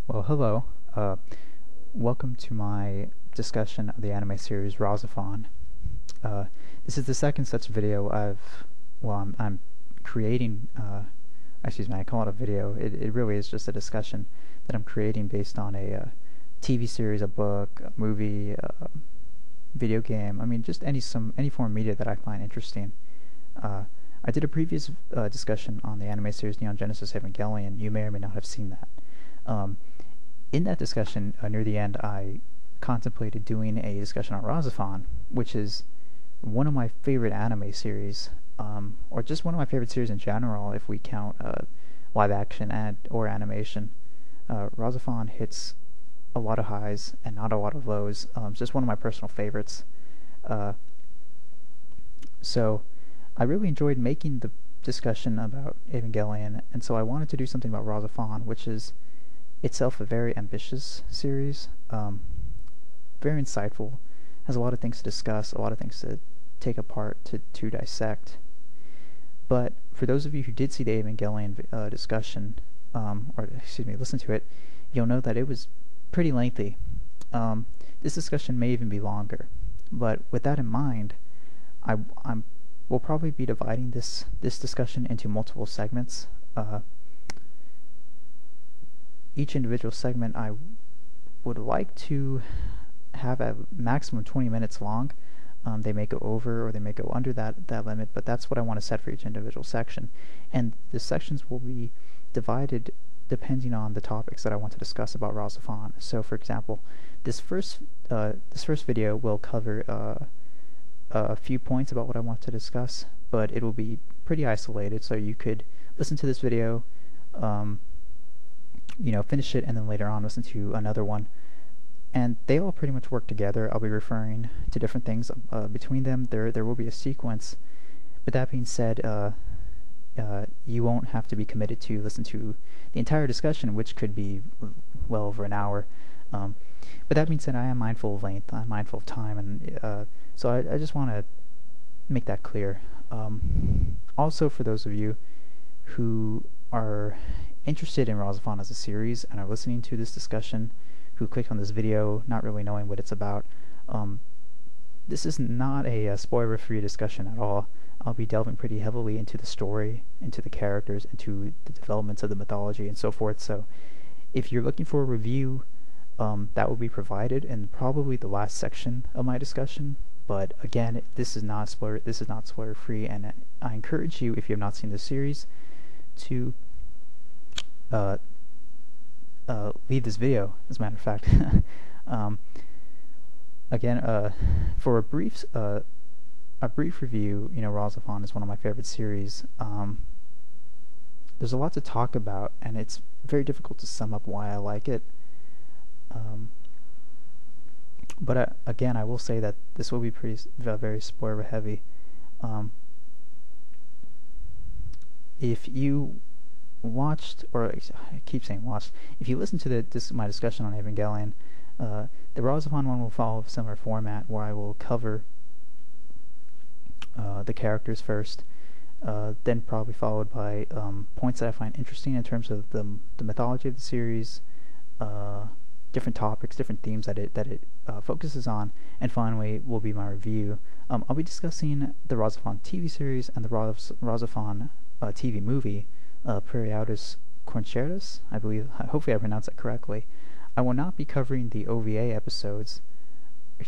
Well, hello. Uh, Welcome to my discussion of the anime series RahXephon. Uh, this is the second such video I'm creating. Excuse me, I call it a video. It really is just a discussion that I'm creating based on a TV series, a book, a movie, video game. I mean, just any form of media that I find interesting. Uh, I did a previous discussion on the anime series Neon Genesis Evangelion. You may or may not have seen that. Um, in that discussion, near the end, I contemplated doing a discussion on RahXephon, which is one of my favorite anime series, or just one of my favorite series in general, if we count live action or animation. RahXephon hits a lot of highs and not a lot of lows. It's just one of my personal favorites. Uh, so I really enjoyed making the discussion about Evangelion, and so I wanted to do something about RahXephon, which is itself a very ambitious series, very insightful, has a lot of things to discuss, a lot of things to take apart, to dissect. But for those of you who did see the Evangelion discussion, or excuse me, listen to it, you'll know that it was pretty lengthy. This discussion may even be longer. But with that in mind, we'll probably be dividing this discussion into multiple segments. Each individual segment I would like to have a maximum 20 minutes long. They may go over or they may go under that limit, but that's what I want to set for each individual section. And the sections will be divided depending on the topics that I want to discuss about RahXephon. So, for example, this first video will cover a few points about what I want to discuss, but it will be pretty isolated, so you could listen to this video, finish it, and then later on listen to another one. And they all pretty much work together. I'll be referring to different things between them. There will be a sequence. But that being said, you won't have to be committed to listen to the entire discussion, which could be well over an hour. But that being said, I am mindful of length. I'm mindful of time, and so I just want to make that clear. Also, for those of you who are interested in RahXephon as a series and are listening to this discussion, who clicked on this video not really knowing what it's about, this is not a spoiler-free discussion at all. I'll be delving pretty heavily into the story, into the characters, into the developments of the mythology, and so forth. So if you're looking for a review, that will be provided in probably the last section of my discussion. But again, this is not spoiler-free, and I encourage you, if you have not seen the series, to leave this video, as a matter of fact. Again, for a brief review, RahXephon is one of my favorite series. There's a lot to talk about, and it's very difficult to sum up why I like it. But again, I will say that this will be very spoiler heavy. If you watched, or I keep saying watched, if you listen to my discussion on Evangelion, the RahXephon one will follow a similar format where I will cover the characters first, then probably followed by points that I find interesting in terms of the mythology of the series, different topics, different themes that it focuses on, and finally will be my review. I'll be discussing the RahXephon TV series and the RahXephon TV movie, Periodus Concertus, I believe. Hopefully I pronounced that correctly. I will not be covering the OVA episodes.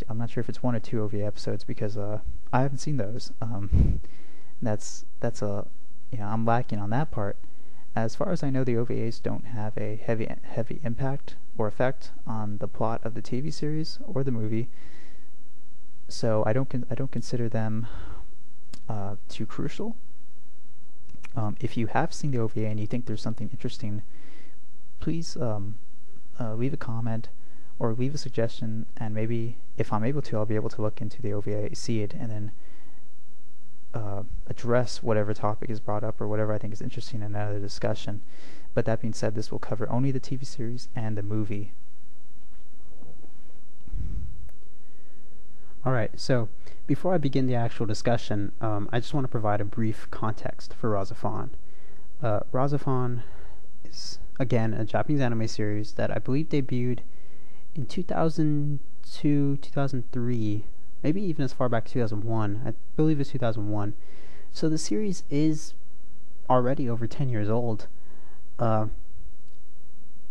I'm not sure if it's one or two OVA episodes because I haven't seen those. I'm lacking on that part. As far as I know, the OVAs don't have a heavy impact or effect on the plot of the TV series or the movie, so I don't consider them too crucial. If you have seen the OVA and you think there's something interesting, please leave a comment or leave a suggestion, and maybe if I'm able to, I'll be able to look into the OVA, see it, and then address whatever topic is brought up or whatever I think is interesting in another discussion. But that being said, this will cover only the TV series and the movie. Alright, so before I begin the actual discussion, I just want to provide a brief context for RahXephon. RahXephon is, again, a Japanese anime series that I believe debuted in 2002, 2003, maybe even as far back as 2001. I believe it's 2001. So the series is already over 10 years old. Uh,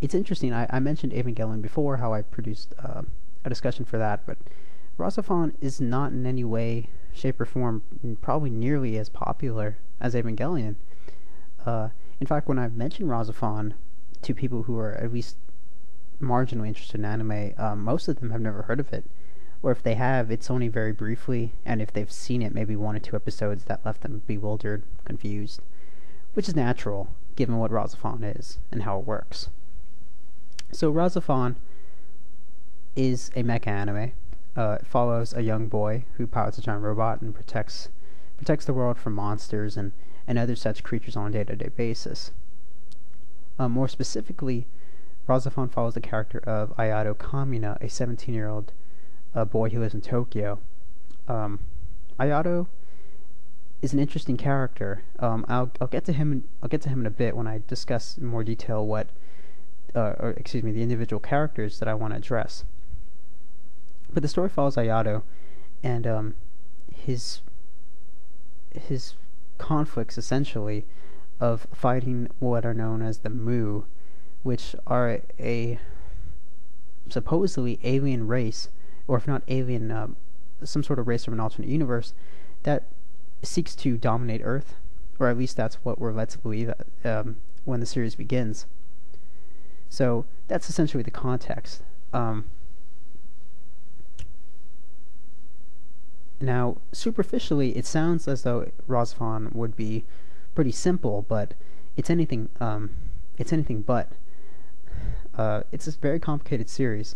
it's interesting. I mentioned Evangelion before, how I produced a discussion for that, but RahXephon is not in any way, shape, or form probably nearly as popular as Evangelion. In fact, when I've mentioned RahXephon to people who are at least marginally interested in anime, most of them have never heard of it. Or if they have, it's only very briefly, and if they've seen it, maybe one or two episodes that left them bewildered, confused, which is natural, given what RahXephon is and how it works. So RahXephon is a mecha anime. It follows a young boy who pilots a giant robot and protects the world from monsters and other such creatures on a day-to-day basis. More specifically, RahXephon follows the character of Ayato Kamina, a 17-year-old boy who lives in Tokyo. Ayato is an interesting character. I'll get to him. I'll get to him in a bit when I discuss in more detail the individual characters that I want to address. But the story follows Ayato and his conflicts, essentially, of fighting what are known as the Mu, which are a supposedly alien race, or if not alien, some sort of race from an alternate universe that seeks to dominate Earth, or at least that's what we're led to believe when the series begins. So that's essentially the context. Now, superficially, it sounds as though RahXephon would be pretty simple, but it's anything. It's anything but. It's a very complicated series.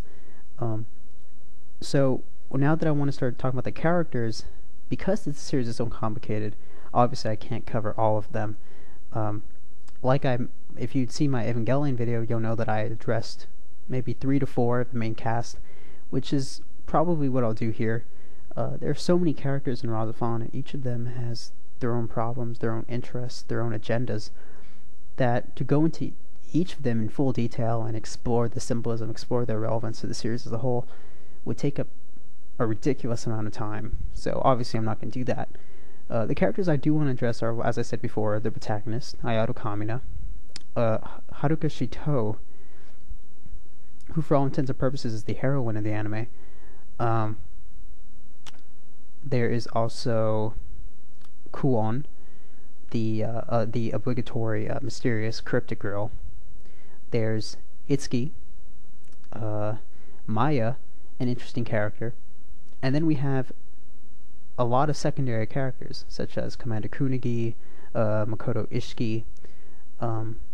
So now that I want to start talking about the characters, because the series is so complicated, obviously I can't cover all of them. If you'd seen my Evangelion video, you'll know that I addressed maybe 3 to 4 of the main cast, which is probably what I'll do here. There are so many characters in RahXephon, and each of them has their own problems, their own interests, their own agendas, that to go into each of them in full detail and explore the symbolism, explore their relevance to the series as a whole, would take up a ridiculous amount of time. So obviously I'm not going to do that. The characters I do want to address are, as I said before, the protagonist, Ayato Kamina, Haruka Shito, who for all intents and purposes is the heroine of the anime. There is also Kuon, the obligatory mysterious cryptic girl. There's Itsuki, Maya, an interesting character, and then we have a lot of secondary characters such as Commander Kunigi, Makoto Ishiki,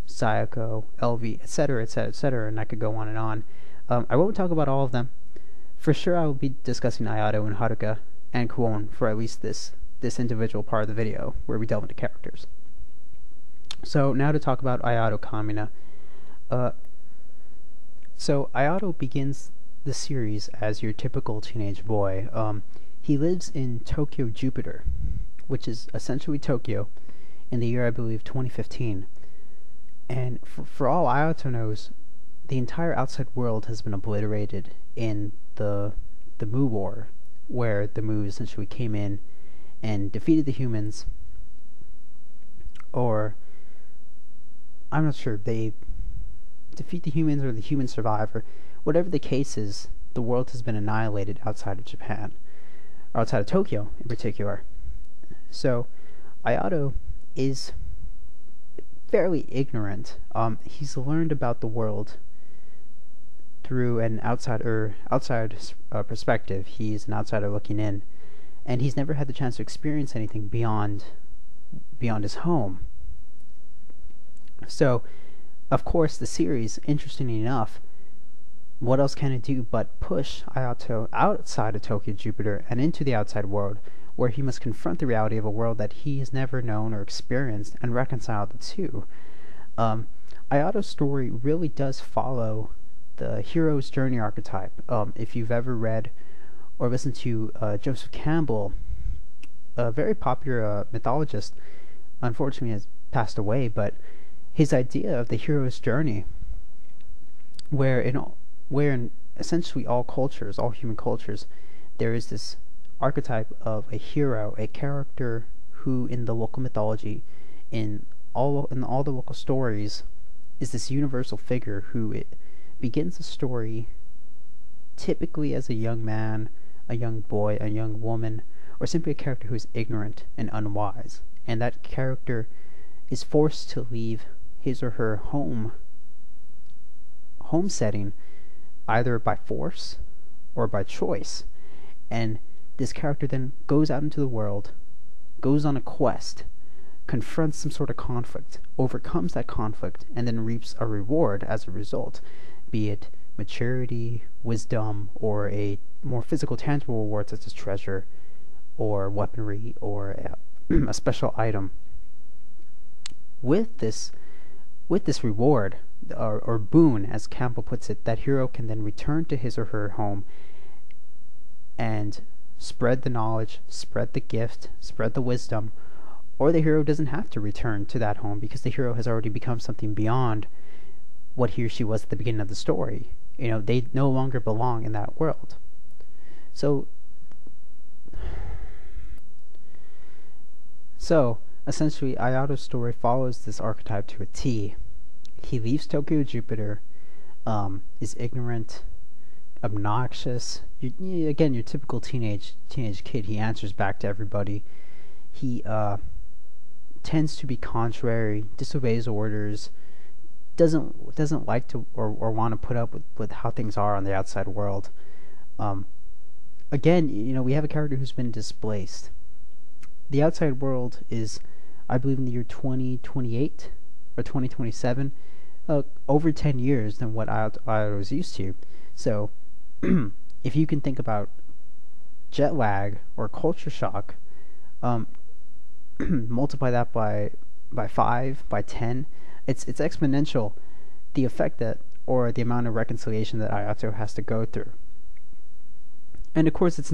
Sayako, Elvi, etc., etc., etc., and I could go on and on. I won't talk about all of them. For sure, I will be discussing Ayato and Haruka and Kuon for at least this individual part of the video where we delve into characters. So now to talk about Ayato Kamina. So Ayato begins the series as your typical teenage boy. He lives in Tokyo Jupiter, which is essentially Tokyo, in the year, I believe, 2015. And for all Ayato knows, the entire outside world has been obliterated in the Mu War, where the Mu essentially came in and defeated the humans, or I'm not sure, they defeat the humans or the humans survive, or whatever the case is, the world has been annihilated outside of Japan, or outside of Tokyo in particular. So Ayato is fairly ignorant. He's learned about the world through an outside perspective. He's an outsider looking in, and he's never had the chance to experience anything beyond his home. So, of course, the series, interestingly enough, what else can it do but push Ayato outside of Tokyo Jupiter and into the outside world, where he must confront the reality of a world that he has never known or experienced and reconcile the two. Ayato's story really does follow the hero's journey archetype. If you've ever read or listened to Joseph Campbell, a very popular mythologist, unfortunately has passed away, but his idea of the hero's journey, where in essentially all cultures, all human cultures, there is this archetype of a hero, a character who, in the local mythology, in all the local stories, is this universal figure who it begins the story typically as a young man, a young boy, a young woman, or simply a character who is ignorant and unwise, and that character is forced to leave his or her home setting either by force or by choice. And this character then goes out into the world, goes on a quest, confronts some sort of conflict, overcomes that conflict, and then reaps a reward as a result, be it maturity, wisdom, or a more physical, tangible reward such as treasure, or weaponry, or a special item. With this reward, or boon, as Campbell puts it, that hero can then return to his or her home and spread the knowledge, spread the gift, spread the wisdom, or the hero doesn't have to return to that home because the hero has already become something beyond what he or she was at the beginning of the story. They no longer belong in that world. So essentially, Ayato's story follows this archetype to a T. He leaves Tokyo Jupiter, is ignorant, obnoxious. Again, your typical teenage kid. He answers back to everybody. He tends to be contrary, disobeys orders, doesn't like to or want to put up with how things are on the outside world. Again, we have a character who's been displaced. The outside world is, I believe, in the year 2028 or 2027, over 10 years than what I was used to. So, if you can think about jet lag or culture shock, multiply that by 5, by 10, it's exponential, the effect that, or the amount of reconciliation that Ayato has to go through. And of course, it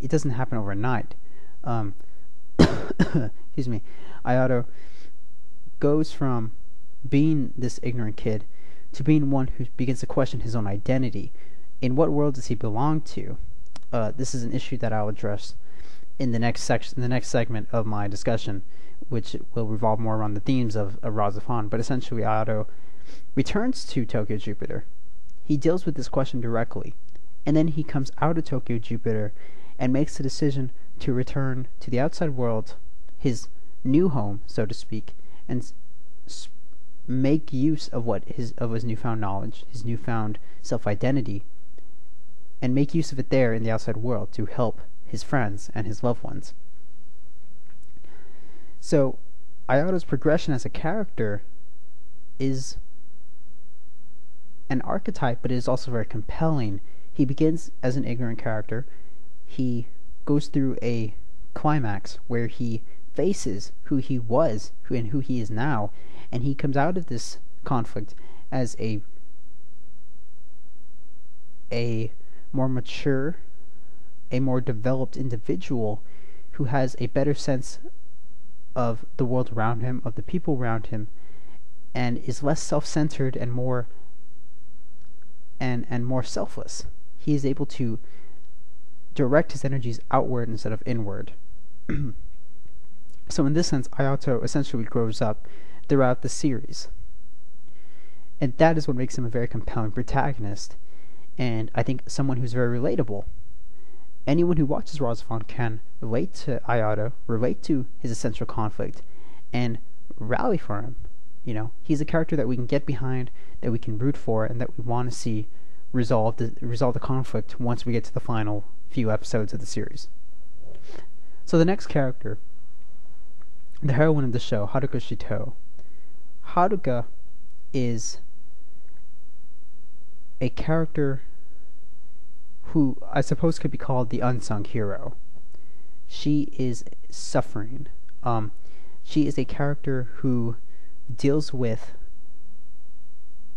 doesn't happen overnight. Excuse me. Ayato goes from being this ignorant kid to being one who begins to question his own identity. In what world does he belong to? This is an issue that I'll address in the next segment of my discussion, which will revolve more around the themes of RahXephon. But essentially, Ayato returns to Tokyo Jupiter. He deals with this question directly, and then he comes out of Tokyo Jupiter and makes the decision to return to the outside world, his new home, so to speak, and make use of his newfound knowledge, his newfound self-identity, and make use of it there in the outside world to help his friends and his loved ones. So, Ayato's progression as a character is an archetype, but it is also very compelling. He begins as an ignorant character. He goes through a climax where he faces who he was and who he is now, and he comes out of this conflict as a more mature, a more developed individual who has a better sense of the world around him, of the people around him, and is less self-centered and more selfless. He is able to direct his energies outward instead of inward. So in this sense, Ayato essentially grows up throughout the series. And that is what makes him a very compelling protagonist, and I think someone who's very relatable. Anyone who watches RahXephon can relate to Ayato, relate to his essential conflict, and rally for him. He's a character that we can get behind, that we can root for, and that we want to see resolve the conflict once we get to the final few episodes of the series. So the next character, the heroine of the show, Haruka Shito. Haruka is a character who I suppose could be called the unsung hero. She is suffering. She is a character who deals with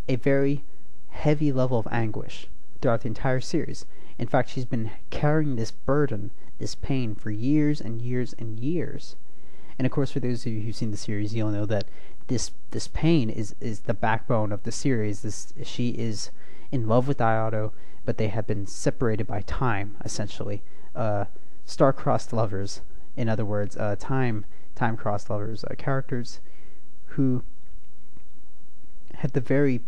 a very heavy level of anguish throughout the entire series. In fact, she's been carrying this burden, this pain, for years and years and years. And of course, for those of you who've seen the series, you'll know that this pain is the backbone of the series. This She is in love with Ayato, but they have been separated by time, essentially. Star-crossed lovers, in other words, time-crossed lovers, characters who had the very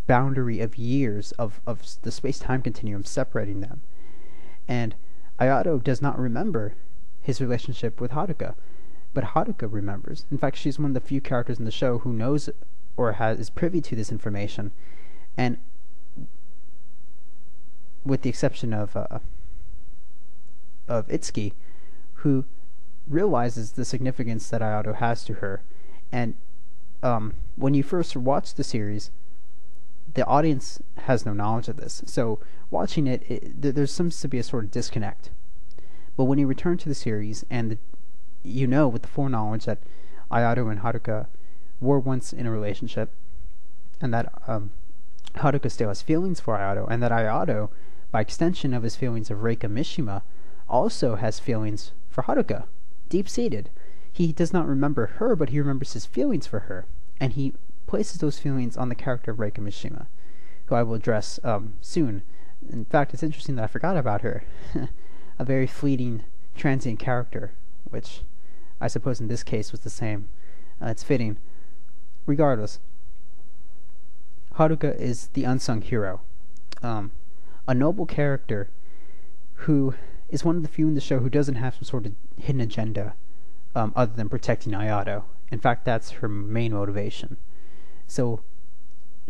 boundary of years of the space-time continuum separating them. And Ayato does not remember his relationship with Haruka, but Haruka remembers. In fact, she's one of the few characters in the show who knows or is privy to this information, and with the exception of Itsuki, who realizes the significance that Ayato has to her. And when you first watch the series, the audience has no knowledge of this. So watching there seems to be a sort of disconnect. But when you return to the series, and with the foreknowledge that Ayato and Haruka were once in a relationship, and that Haruka still has feelings for Ayato, and that Ayato, by extension of his feelings of Reika Mishima, also has feelings for Haruka, deep-seated. He does not remember her, but he remembers his feelings for her, and he places those feelings on the character of Reika Mishima, who I will address soon. In fact, it's interesting that I forgot about her. A very fleeting, transient character, which I suppose in this case was the same. It's fitting. Regardless, Haruka is the unsung hero. A noble character who is one of the few in the show who doesn't have some sort of hidden agenda other than protecting Ayato. In fact, that's her main motivation. So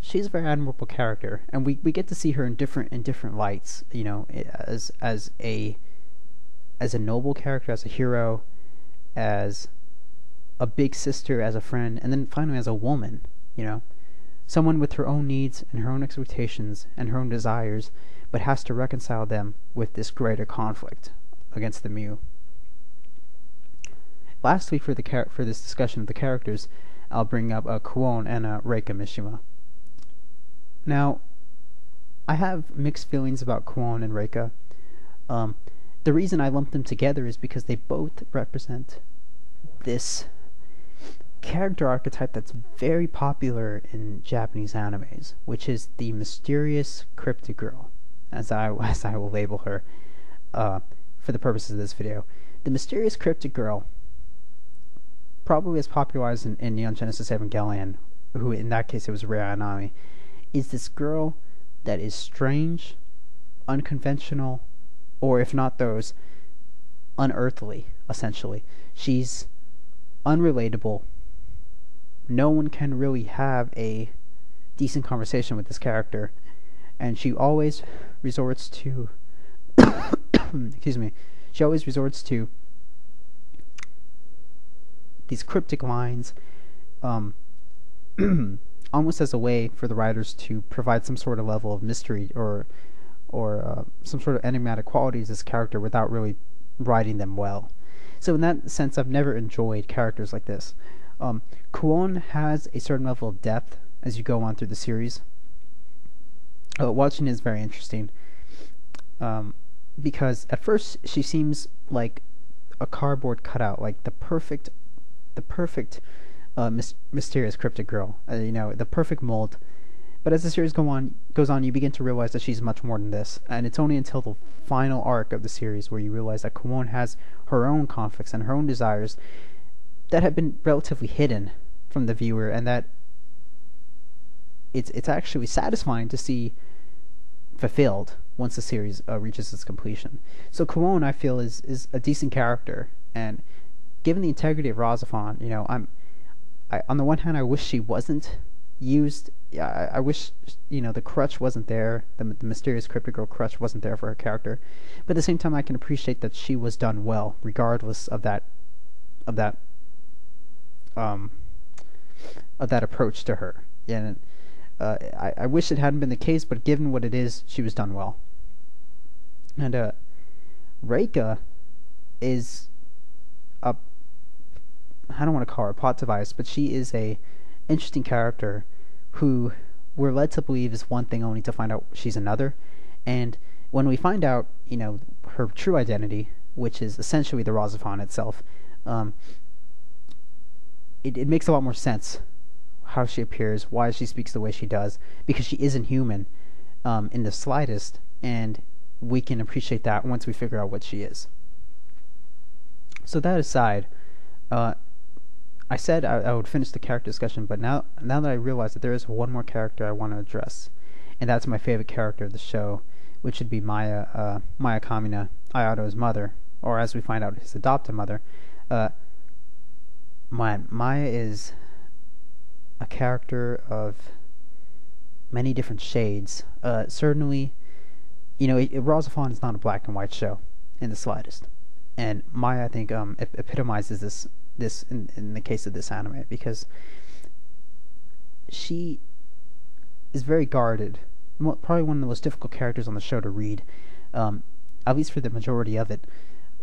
she's a very admirable character, and we get to see her in different lights, as a noble character, as a hero, as a big sister, as a friend, and then finally as a woman, someone with her own needs and her own expectations and her own desires, but has to reconcile them with this greater conflict against the Mu. Lastly, for this discussion of the characters, I'll bring up Kuon and Reika Mishima. Now, I have mixed feelings about Kuon and Reika. The reason I lump them together is because they both represent this character archetype that's very popular in Japanese animes, which is the mysterious cryptic girl, as I will label her for the purposes of this video. The mysterious cryptic girl, probably as popularized in Neon Genesis Evangelion, who in that case it was Rei Ayanami, is this girl that is strange, unconventional, or if not those, unearthly, essentially. She's unrelatable. No one can really have a decent conversation with this character, and she always resorts to she always resorts to these cryptic lines, almost as a way for the writers to provide some sort of level of mystery or some sort of enigmatic qualities to this character without really writing them well. So in that sense, I've never enjoyed characters like this. Kuon has a certain level of depth as you go on through the series. Watching it is very interesting, because at first she seems like a cardboard cutout, like the perfect mysterious cryptic girl, the perfect mold. But as the series goes on, you begin to realize that she's much more than this, and it's only until the final arc of the series where you realize that Kuon has her own conflicts and her own desires that have been relatively hidden from the viewer, and that it's actually satisfying to see fulfilled once the series reaches its completion. So Kuon, I feel, is a decent character, and given the integrity of RahXephon, on the one hand, I wish she wasn't used. I wish the crutch wasn't there. The mysterious cryptic girl crutch wasn't there for her character. But at the same time, I can appreciate that she was done well, regardless of that approach to her. And I wish it hadn't been the case, but given what it is, she was done well. And Reika is I don't want to call her a plot device, but she is a interesting character who we're led to believe is one thing only to find out she's another. And when we find out, her true identity, which is essentially the RahXephon itself, it makes a lot more sense how she appears, why she speaks the way she does, because she isn't human in the slightest, and we can appreciate that once we figure out what she is. So that aside, uh, I said I would finish the character discussion, but now that I realize that there is one more character I want to address, and that's my favorite character of the show, which would be Maya Kamina, Ayato's mother, or as we find out, his adopted mother. Uh, Maya is a character of many different shades. Certainly, RahXephon is not a black and white show in the slightest, and Maya, I think, epitomizes this in the case of this anime, because she is very guarded. Probably one of the most difficult characters on the show to read, at least for the majority of it.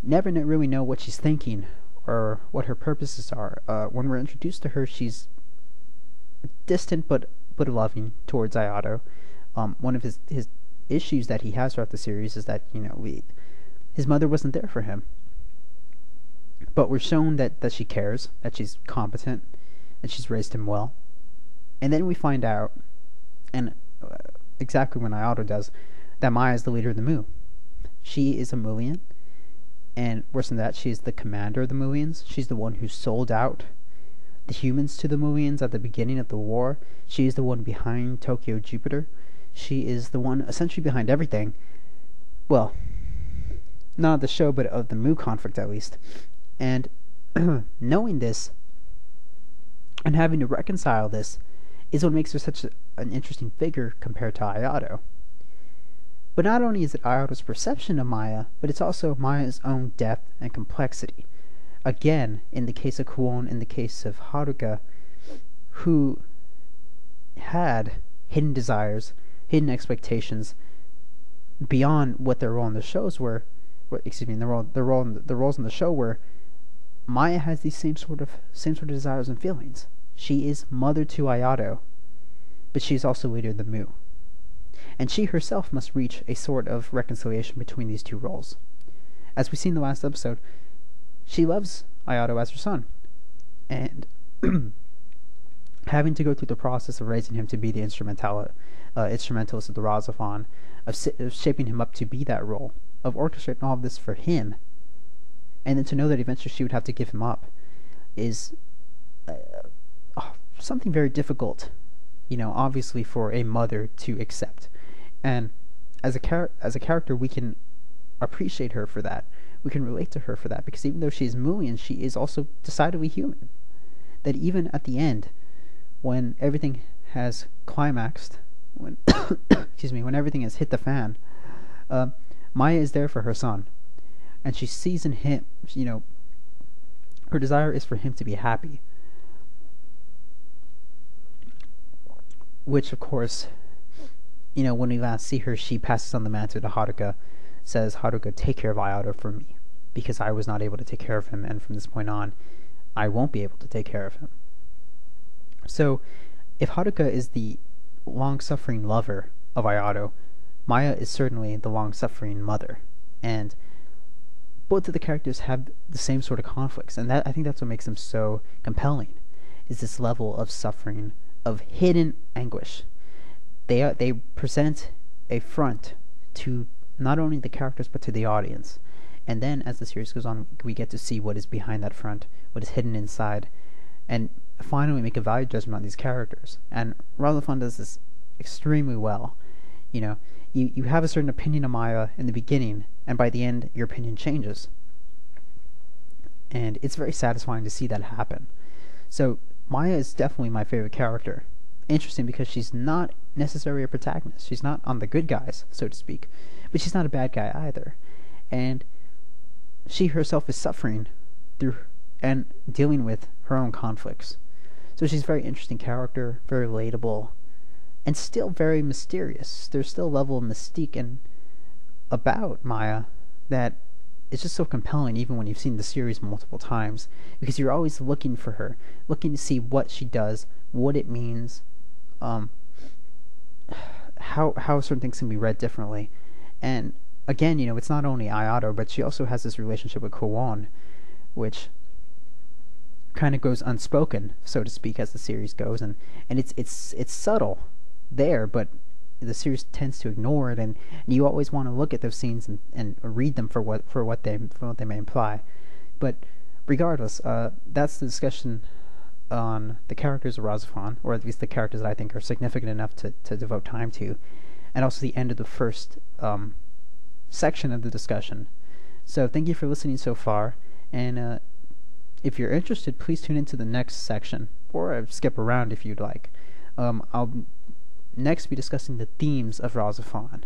Never really know what she's thinking or what her purposes are. When we're introduced to her, she's distant but loving towards Ayato. One of his issues that he has throughout the series is that his mother wasn't there for him. But we're shown that she cares, that she's competent, and she's raised him well. And then we find out, and exactly when Ayato does, that Maya is the leader of the Mu. She is a Mulian, and worse than that, she is the commander of the Mulians. She's the one who sold out the humans to the Mulians at the beginning of the war. She is the one behind Tokyo Jupiter. She is the one essentially behind everything. Well, not of the show, but of the Mu conflict at least. And knowing this and having to reconcile this is what makes her such an interesting figure compared to Ayato. But not only is it Ayato's perception of Maya, but it's also Maya's own depth and complexity. Again, in the case of Kuon, in the case of Haruka, who had hidden desires, hidden expectations beyond what their role in the shows were. The roles in the show were. Maya has these same sort of desires and feelings. She is mother to Ayato, but she is also leader of the Mu. And she herself must reach a sort of reconciliation between these two roles. As we see in the last episode, she loves Ayato as her son, and having to go through the process of raising him to be the instrumentalist of the RahXephon, of shaping him up to be that role, of orchestrating all of this for him, and then to know that eventually she would have to give him up, is something very difficult, obviously for a mother to accept. And as a character, we can appreciate her for that. We can relate to her for that, because even though she is Mulian, she is also decidedly human. That even at the end, when everything has climaxed, when when everything has hit the fan, Maya is there for her son, and she sees in him, her desire is for him to be happy. Which, of course, when we last see her, she passes on the mantle to Haruka, says, "Haruka, take care of Ayato for me, because I was not able to take care of him, and from this point on, I won't be able to take care of him." So, if Haruka is the long-suffering lover of Ayato, Maya is certainly the long-suffering mother, and both of the characters have the same sort of conflicts, and I think that's what makes them so compelling, is this level of suffering, of hidden anguish. They present a front to not only the characters but to the audience, and then as the series goes on, we get to see what is behind that front, what is hidden inside, and finally make a value judgment on these characters. And RahXephon does this extremely well. You have a certain opinion of Maya in the beginning, and by the end, your opinion changes. And it's very satisfying to see that happen. So, Maya is definitely my favorite character. Interesting because she's not necessarily a protagonist. She's not on the good guys, so to speak. But she's not a bad guy either. And she herself is suffering through and dealing with her own conflicts. So she's a very interesting character, very relatable, and still very mysterious. There's still a level of mystique about Maya that is just so compelling, even when you've seen the series multiple times, because you're always looking for her, looking to see what she does, what it means, how certain things can be read differently. And again, it's not only Ayato, but she also has this relationship with Kowon, which kind of goes unspoken, so to speak, as the series goes, and it's subtle there, but the series tends to ignore it, and you always want to look at those scenes and read them for what they may imply. But regardless, that's the discussion on the characters of RahXephon, or at least the characters that I think are significant enough to devote time to, and also the end of the first section of the discussion. So thank you for listening so far, and if you're interested, please tune into the next section, or skip around if you'd like. I'll next be discussing the themes of RahXephon.